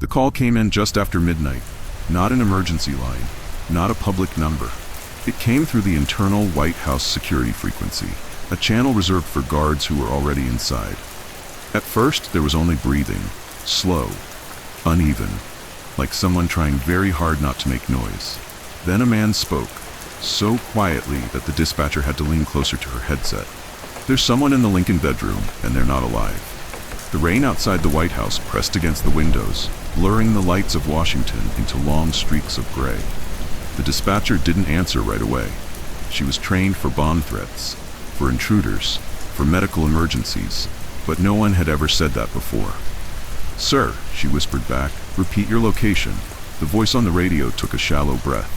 The call came in just after midnight. Not an emergency line, not a public number. It came through the internal White House security frequency, a channel reserved for guards who were already inside. At first, there was only breathing, slow, uneven, like someone trying very hard not to make noise. Then a man spoke, so quietly that the dispatcher had to lean closer to her headset. "There's someone in the Lincoln bedroom, and they're not alive." The rain outside the White House pressed against the windows, blurring the lights of Washington into long streaks of gray. The dispatcher didn't answer right away. She was trained for bomb threats, for intruders, for medical emergencies, but no one had ever said that before. "Sir," she whispered back, "repeat your location." The voice on the radio took a shallow breath.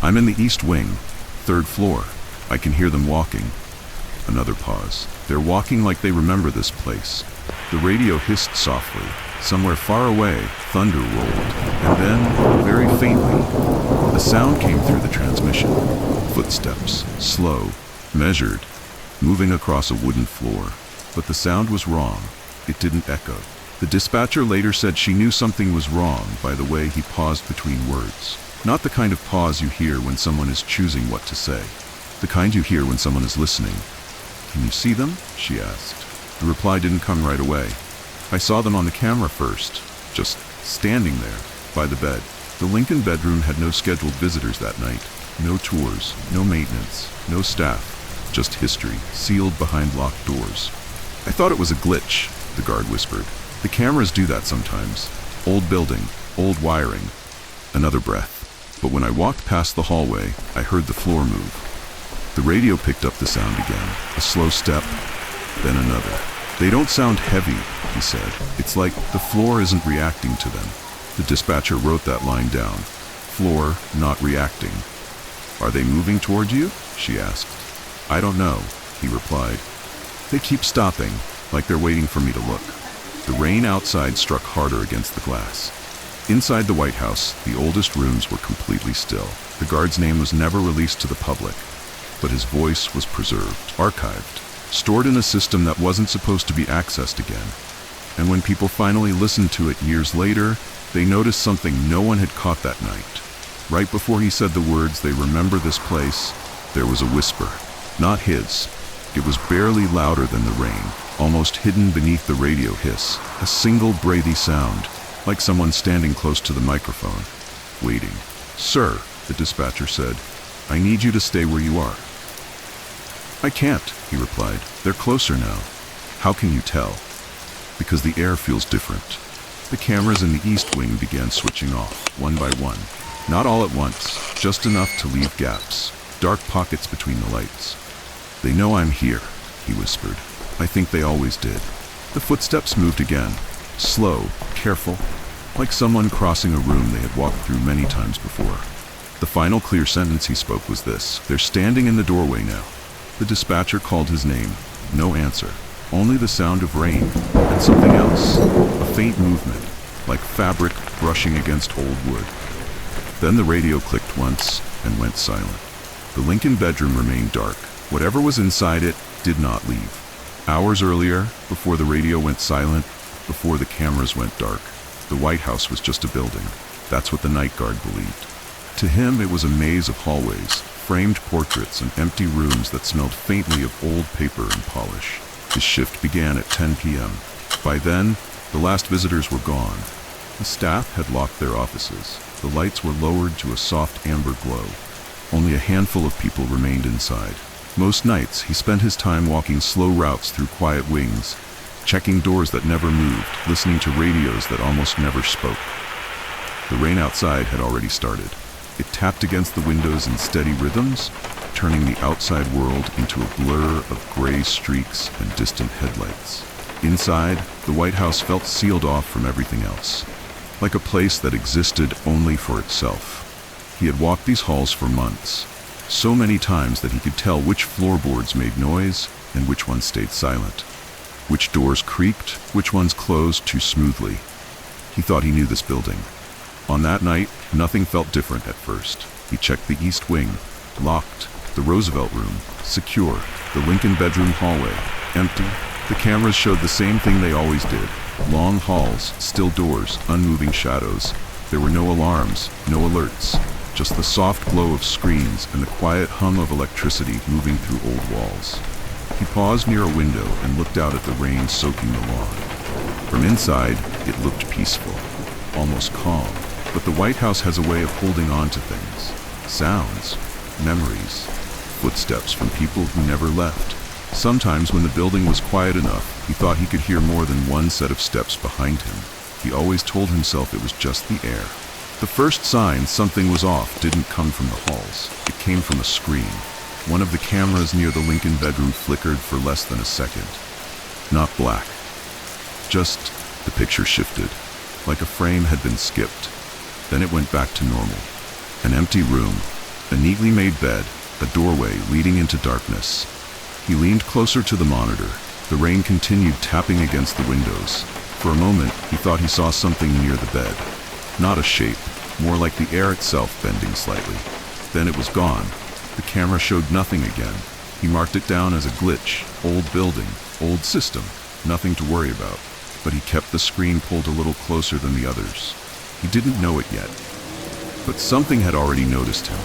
"I'm in the East Wing, 3rd floor. I can hear them walking." Another pause. "They're walking like they remember this place." The radio hissed softly. Somewhere far away, thunder rolled, and then, very faintly, a sound came through the transmission. Footsteps, slow, measured, moving across a wooden floor. But the sound was wrong. It didn't echo. The dispatcher later said she knew something was wrong by the way he paused between words. Not the kind of pause you hear when someone is choosing what to say. The kind you hear when someone is listening. "Can you see them?" she asked. The reply didn't come right away. "I saw them on the camera first, just standing there, by the bed." The Lincoln bedroom had no scheduled visitors that night. No tours, no maintenance, no staff, just history, sealed behind locked doors. "I thought it was a glitch," the guard whispered. "The cameras do that sometimes. Old building, old wiring." Another breath. "But when I walked past the hallway, I heard the floor move." The radio picked up the sound again, a slow step, then another. "They don't sound heavy," he said. "It's like the floor isn't reacting to them." The dispatcher wrote that line down. Floor, not reacting. "Are they moving toward you?" she asked. "I don't know," he replied. "They keep stopping, like they're waiting for me to look." The rain outside struck harder against the glass. Inside the White House, the oldest rooms were completely still. The guard's name was never released to the public, but his voice was preserved, archived, stored in a system that wasn't supposed to be accessed again. And when people finally listened to it years later, they noticed something no one had caught that night. Right before he said the words, "They remember this place," there was a whisper. Not his. It was barely louder than the rain, almost hidden beneath the radio hiss. A single breathy sound, like someone standing close to the microphone, waiting. "Sir," the dispatcher said, "I need you to stay where you are." "I can't," he replied. "They're closer now." "How can you tell?" "Because the air feels different." The cameras in the East Wing began switching off, one by one. Not all at once, just enough to leave gaps, dark pockets between the lights. "They know I'm here," he whispered. "I think they always did." The footsteps moved again, slow, careful, like someone crossing a room they had walked through many times before. The final clear sentence he spoke was this: "They're standing in the doorway now." The dispatcher called his name. No answer. Only the sound of rain, and something else, a faint movement, like fabric brushing against old wood. Then the radio clicked once and went silent. The Lincoln bedroom remained dark. Whatever was inside it did not leave. Hours earlier, before the radio went silent, before the cameras went dark, the White House was just a building. That's what the night guard believed. To him, it was a maze of hallways, framed portraits, and empty rooms that smelled faintly of old paper and polish. His shift began at 10 p.m. By then, the last visitors were gone. The staff had locked their offices. The lights were lowered to a soft amber glow. Only a handful of people remained inside. Most nights, he spent his time walking slow routes through quiet wings, checking doors that never moved, listening to radios that almost never spoke. The rain outside had already started. It tapped against the windows in steady rhythms, turning the outside world into a blur of gray streaks and distant headlights. Inside, the White House felt sealed off from everything else, like a place that existed only for itself. He had walked these halls for months, so many times that he could tell which floorboards made noise and which ones stayed silent, which doors creaked, which ones closed too smoothly. He thought he knew this building. On that night, nothing felt different at first. He checked the East Wing, locked, the Roosevelt room, secure, the Lincoln bedroom hallway, empty, The cameras showed the same thing they always did. Long halls, still doors, unmoving shadows. There were no alarms, no alerts, just the soft glow of screens and the quiet hum of electricity moving through old walls. He paused near a window and looked out at the rain soaking the lawn. From inside, it looked peaceful, almost calm. But the White House has a way of holding on to things. Sounds, memories, footsteps from people who never left. Sometimes when the building was quiet enough, he thought he could hear more than one set of steps behind him. He always told himself it was just the air. The first sign something was off didn't come from the halls. It came from a screen. One of the cameras near the Lincoln bedroom flickered for less than a second. Not black. Just the picture shifted, like a frame had been skipped. Then it went back to normal. An empty room, a neatly made bed, a doorway leading into darkness. He leaned closer to the monitor. The rain continued tapping against the windows. For a moment, he thought he saw something near the bed. Not a shape, more like the air itself bending slightly. Then it was gone. The camera showed nothing again. He marked it down as a glitch, old building, old system, nothing to worry about. But he kept the screen pulled a little closer than the others. He didn't know it yet. But something had already noticed him.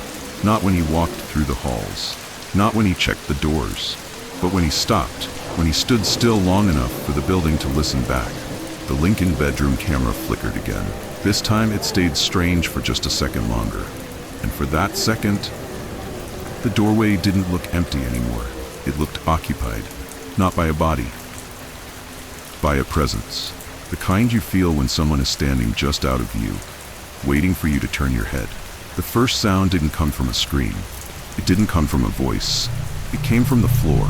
Not when he walked through the halls. Not when he checked the doors. But when he stopped, when he stood still long enough for the building to listen back. The Lincoln bedroom camera flickered again. This time it stayed strange for just a second longer. And for that second, the doorway didn't look empty anymore. It looked occupied, not by a body, by a presence. The kind you feel when someone is standing just out of view, waiting for you to turn your head. The first sound didn't come from a screen. It didn't come from a voice. It came from the floor.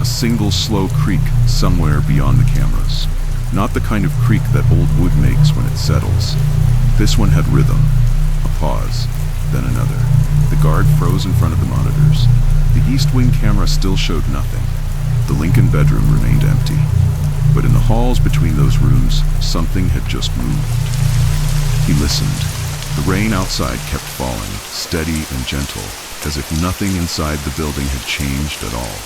A single slow creak somewhere beyond the cameras. Not the kind of creak that old wood makes when it settles. This one had rhythm. A pause, then another. The guard froze in front of the monitors. The East Wing camera still showed nothing. The Lincoln bedroom remained empty. But in the halls between those rooms, something had just moved. He listened. The rain outside kept falling, steady and gentle, as if nothing inside the building had changed at all.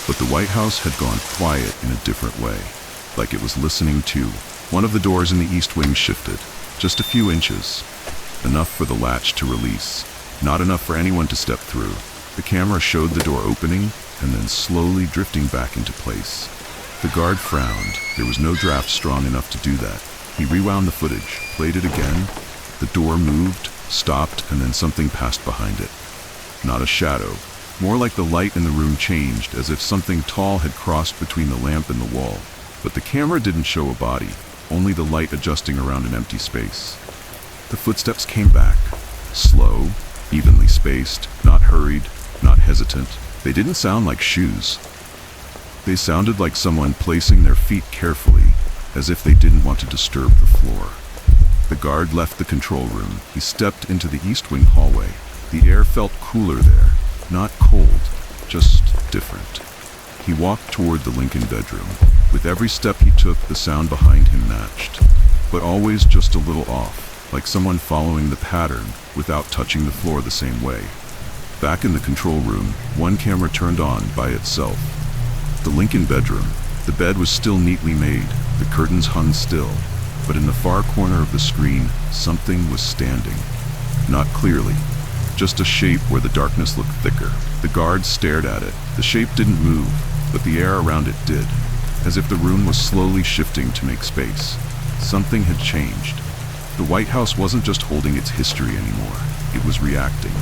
But the White House had gone quiet in a different way, like it was listening too. One of the doors in the East Wing shifted, just a few inches, enough for the latch to release, not enough for anyone to step through. The camera showed the door opening and then slowly drifting back into place. The guard frowned. There was no draft strong enough to do that. He rewound the footage, played it again. The door moved, stopped, and then something passed behind it. Not a shadow. More like the light in the room changed, as if something tall had crossed between the lamp and the wall. But the camera didn't show a body, only the light adjusting around an empty space. The footsteps came back, slow, evenly spaced, not hurried, not hesitant. They didn't sound like shoes. They sounded like someone placing their feet carefully, as if they didn't want to disturb the floor. The guard left the control room. He stepped into the East Wing hallway. The air felt cooler there, not cold, just different. He walked toward the Lincoln bedroom. With every step he took, the sound behind him matched, but always just a little off, like someone following the pattern without touching the floor the same way. Back in the control room, one camera turned on by itself. The Lincoln bedroom. The bed was still neatly made. The curtains hung still. But in the far corner of the screen, something was standing. Not clearly. Just a shape where the darkness looked thicker. The guard stared at it. The shape didn't move, but the air around it did. As if the room was slowly shifting to make space. Something had changed. The White House wasn't just holding its history anymore. It was reacting.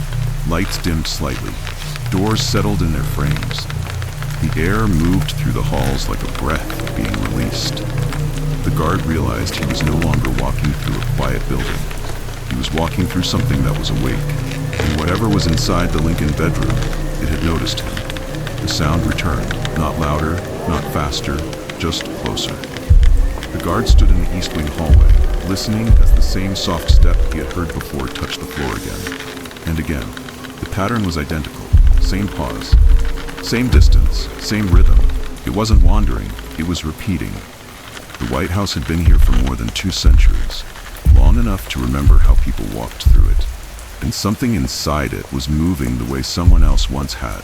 Lights dimmed slightly. Doors settled in their frames. The air moved through the halls like a breath being released. The guard realized he was no longer walking through a quiet building. He was walking through something that was awake. And whatever was inside the Lincoln bedroom, it had noticed him. The sound returned, not louder, not faster, just closer. The guard stood in the East Wing hallway, listening as the same soft step he had heard before touched the floor again. And again. The pattern was identical. Same pause. Same distance, same rhythm. It wasn't wandering, it was repeating. The White House had been here for more than 2 centuries, long enough to remember how people walked through it. And something inside it was moving the way someone else once had.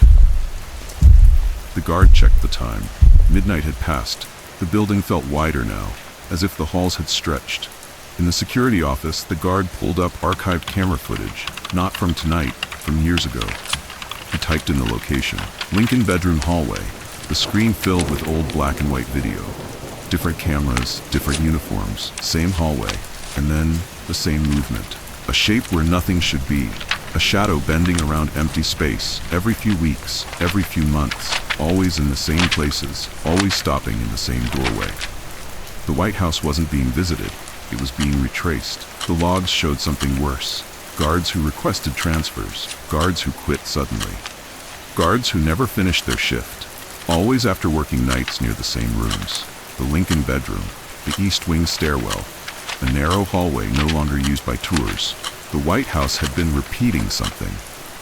The guard checked the time. Midnight had passed. The building felt wider now, as if the halls had stretched. In the security office, the guard pulled up archived camera footage, not from tonight, from years ago. He typed in the location. Lincoln bedroom hallway. The screen filled with old black and white video. Different cameras, different uniforms, same hallway, and then the same movement. A shape where nothing should be. A shadow bending around empty space, every few weeks, every few months, always in the same places, always stopping in the same doorway. The White House wasn't being visited, it was being retraced. The logs showed something worse. Guards who requested transfers, guards who quit suddenly. Guards who never finished their shift, always after working nights near the same rooms. The Lincoln bedroom, the East Wing stairwell, a narrow hallway no longer used by tours. The White House had been repeating something,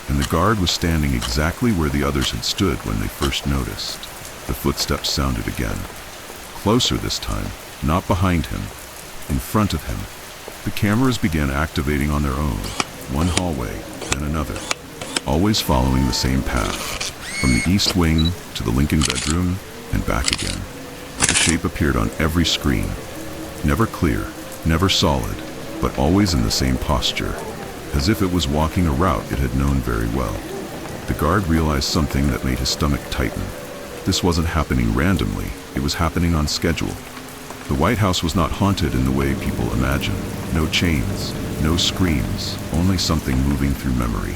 and the guard was standing exactly where the others had stood when they first noticed. The footsteps sounded again. Closer this time, not behind him, in front of him. The cameras began activating on their own, one hallway, then another, always following the same path, from the East Wing to the Lincoln bedroom and back again. The shape appeared on every screen, never clear, never solid, but always in the same posture, as if it was walking a route it had known very well. The guard realized something that made his stomach tighten. This wasn't happening randomly, it was happening on schedule. The White House was not haunted in the way people imagine. No chains, no screams, only something moving through memory.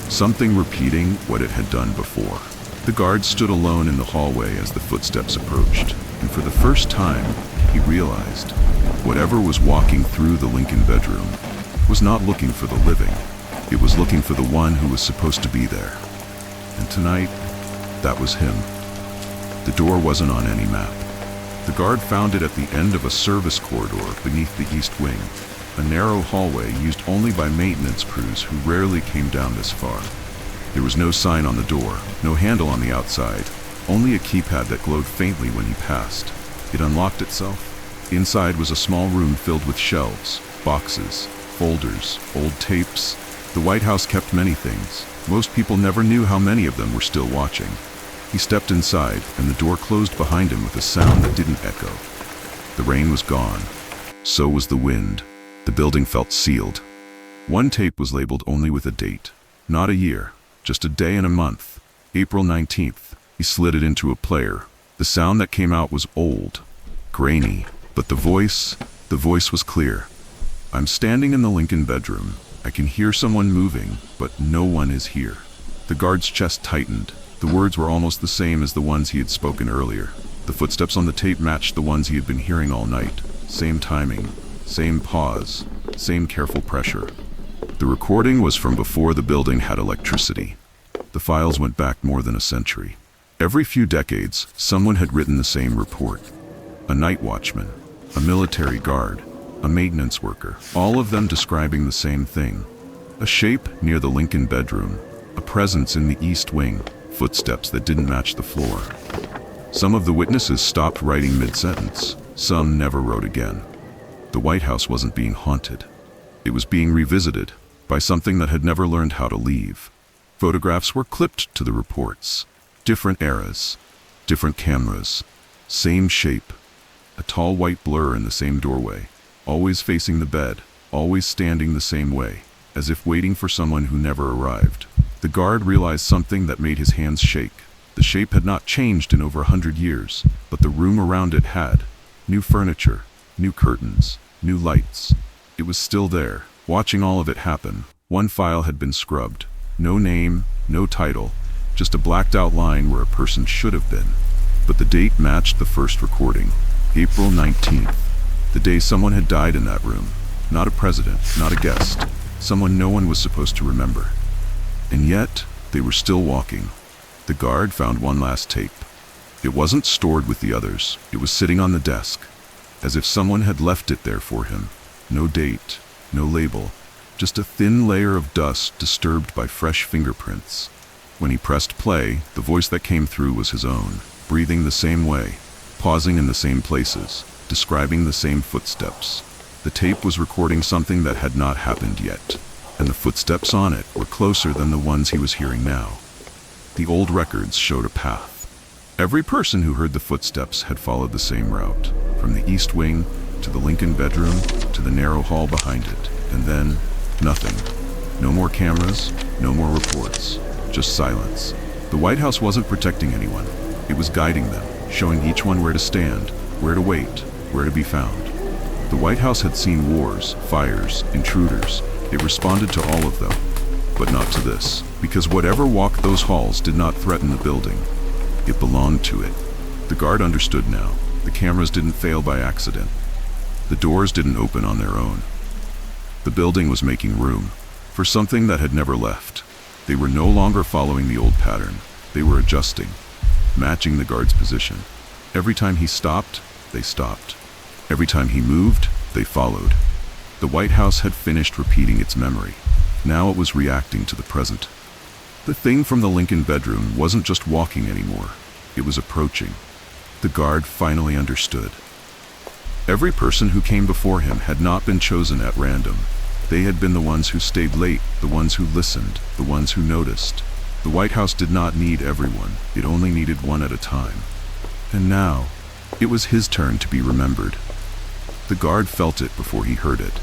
Something repeating what it had done before. The guard stood alone in the hallway as the footsteps approached, and for the first time, he realized whatever was walking through the Lincoln bedroom was not looking for the living. It was looking for the one who was supposed to be there. And tonight, that was him. The door wasn't on any map. The guard found it at the end of a service corridor beneath the East Wing, a narrow hallway used only by maintenance crews who rarely came down this far. There was no sign on the door, no handle on the outside, only a keypad that glowed faintly when he passed. It unlocked itself. Inside was a small room filled with shelves, boxes, folders, old tapes. The White House kept many things. Most people never knew how many of them were still watching. He stepped inside, and the door closed behind him with a sound that didn't echo. The rain was gone. So was the wind. The building felt sealed. One tape was labeled only with a date. Not a year, just a day and a month. April 19th. He slid it into a player. The sound that came out was old, grainy, but the voice was clear. I'm standing in the Lincoln bedroom. I can hear someone moving, but no one is here. The guard's chest tightened. The words were almost the same as the ones he had spoken earlier. The footsteps on the tape matched the ones he had been hearing all night. Same timing, same pause, same careful pressure. The recording was from before the building had electricity. The files went back more than a century. Every few decades, someone had written the same report. A night watchman, a military guard, a maintenance worker, all of them describing the same thing. A shape near the Lincoln bedroom, a presence in the East Wing, footsteps that didn't match the floor. Some of the witnesses stopped writing mid-sentence. Some never wrote again. The White House wasn't being haunted. It was being revisited by something that had never learned how to leave. Photographs were clipped to the reports. Different eras, different cameras, same shape. A tall white blur in the same doorway, always facing the bed, always standing the same way, as if waiting for someone who never arrived. The guard realized something that made his hands shake. The shape had not changed in over 100 years, but the room around it had. New furniture, new curtains, new lights. It was still there, watching all of it happen. One file had been scrubbed. No name, no title, just a blacked out line where a person should have been. But the date matched the first recording, April 19th, the day someone had died in that room. Not a president, not a guest, someone no one was supposed to remember. And yet, they were still walking. The guard found one last tape. It wasn't stored with the others, it was sitting on the desk, as if someone had left it there for him. No date, no label, just a thin layer of dust disturbed by fresh fingerprints. When he pressed play, the voice that came through was his own, breathing the same way, pausing in the same places, describing the same footsteps. The tape was recording something that had not happened yet, and the footsteps on it were closer than the ones he was hearing now. The old records showed a path. Every person who heard the footsteps had followed the same route, from the east wing to the Lincoln bedroom to the narrow hall behind it. And then, nothing. No more cameras, no more reports, just silence. The White House wasn't protecting anyone. It was guiding them, showing each one where to stand, where to wait, where to be found. The White House had seen wars, fires, intruders. It responded to all of them, but not to this, because whatever walked those halls did not threaten the building. It belonged to it. The guard understood now. The cameras didn't fail by accident. The doors didn't open on their own. The building was making room for something that had never left. They were no longer following the old pattern. They were adjusting, matching the guard's position. Every time he stopped, they stopped. Every time he moved, they followed. The White House had finished repeating its memory. Now it was reacting to the present. The thing from the Lincoln bedroom wasn't just walking anymore. It was approaching. The guard finally understood. Every person who came before him had not been chosen at random. They had been the ones who stayed late, the ones who listened, the ones who noticed. The White House did not need everyone. It only needed one at a time. And now, it was his turn to be remembered. The guard felt it before he heard it.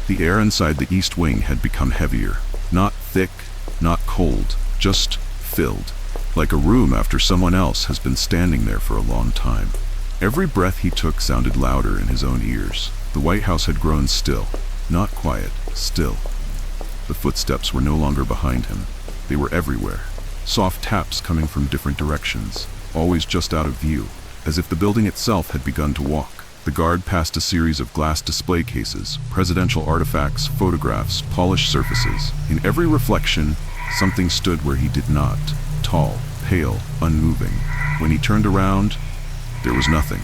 The air inside the East Wing had become heavier. Not thick, not cold, just filled. Like a room after someone else has been standing there for a long time. Every breath he took sounded louder in his own ears. The White House had grown still. Not quiet, still. The footsteps were no longer behind him. They were everywhere. Soft taps coming from different directions, always just out of view, as if the building itself had begun to walk. The guard passed a series of glass display cases, presidential artifacts, photographs, polished surfaces. In every reflection, something stood where he did not. Tall, pale, unmoving. When he turned around, there was nothing.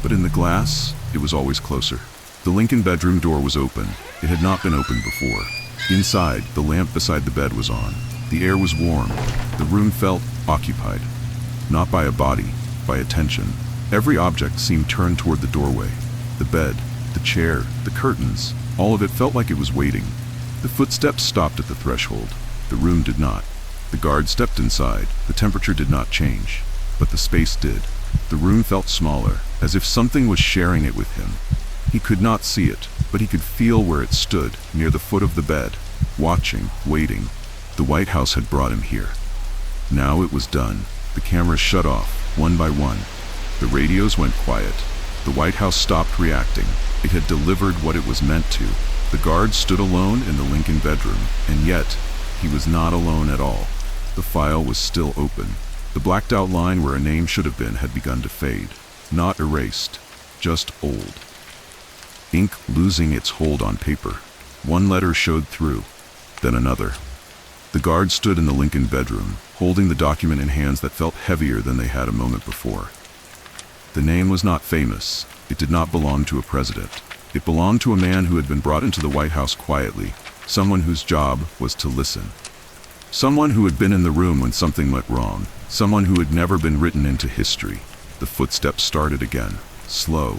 But in the glass, it was always closer. The Lincoln bedroom door was open. It had not been opened before. Inside, the lamp beside the bed was on. The air was warm. The room felt occupied. Not by a body, by attention. Every object seemed turned toward the doorway. The bed, the chair, the curtains, all of it felt like it was waiting. The footsteps stopped at the threshold. The room did not. The guard stepped inside. The temperature did not change, but the space did. The room felt smaller, as if something was sharing it with him. He could not see it, but he could feel where it stood, near the foot of the bed, watching, waiting. The White House had brought him here. Now it was done. The cameras shut off, one by one. The radios went quiet. The White House stopped reacting. It had delivered what it was meant to. The guard stood alone in the Lincoln bedroom, and yet, he was not alone at all. The file was still open. The blacked out line where a name should have been had begun to fade. Not erased, just old. Ink losing its hold on paper. One letter showed through, then another. The guard stood in the Lincoln bedroom, holding the document in hands that felt heavier than they had a moment before. The name was not famous. It did not belong to a president. It belonged to a man who had been brought into the White House quietly, someone whose job was to listen. Someone who had been in the room when something went wrong, someone who had never been written into history. The footsteps started again, slow,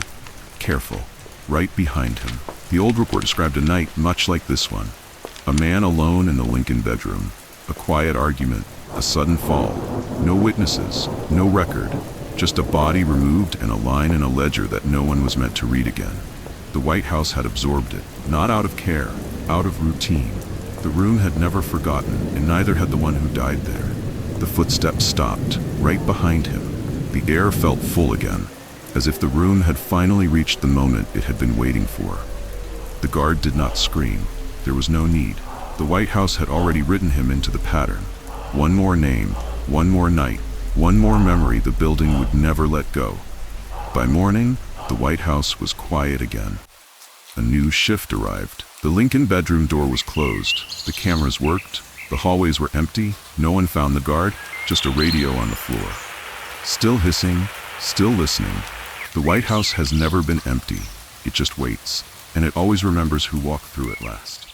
careful, right behind him. The old report described a night much like this one. A man alone in the Lincoln bedroom, a quiet argument, a sudden fall. No witnesses, no record, just a body removed and a line in a ledger that no one was meant to read again. The White House had absorbed it, not out of care, out of routine. The room had never forgotten, and neither had the one who died there. The footsteps stopped, right behind him. The air felt full again, as if the room had finally reached the moment it had been waiting for. The guard did not scream. There was no need. The White House had already written him into the pattern. One more name, one more night, one more memory the building would never let go. By morning, the White House was quiet again. A new shift arrived. The Lincoln bedroom door was closed. The cameras worked. The hallways were empty. No one found the guard, just a radio on the floor. Still hissing, still listening. The White House has never been empty. It just waits, and it always remembers who walked through it last.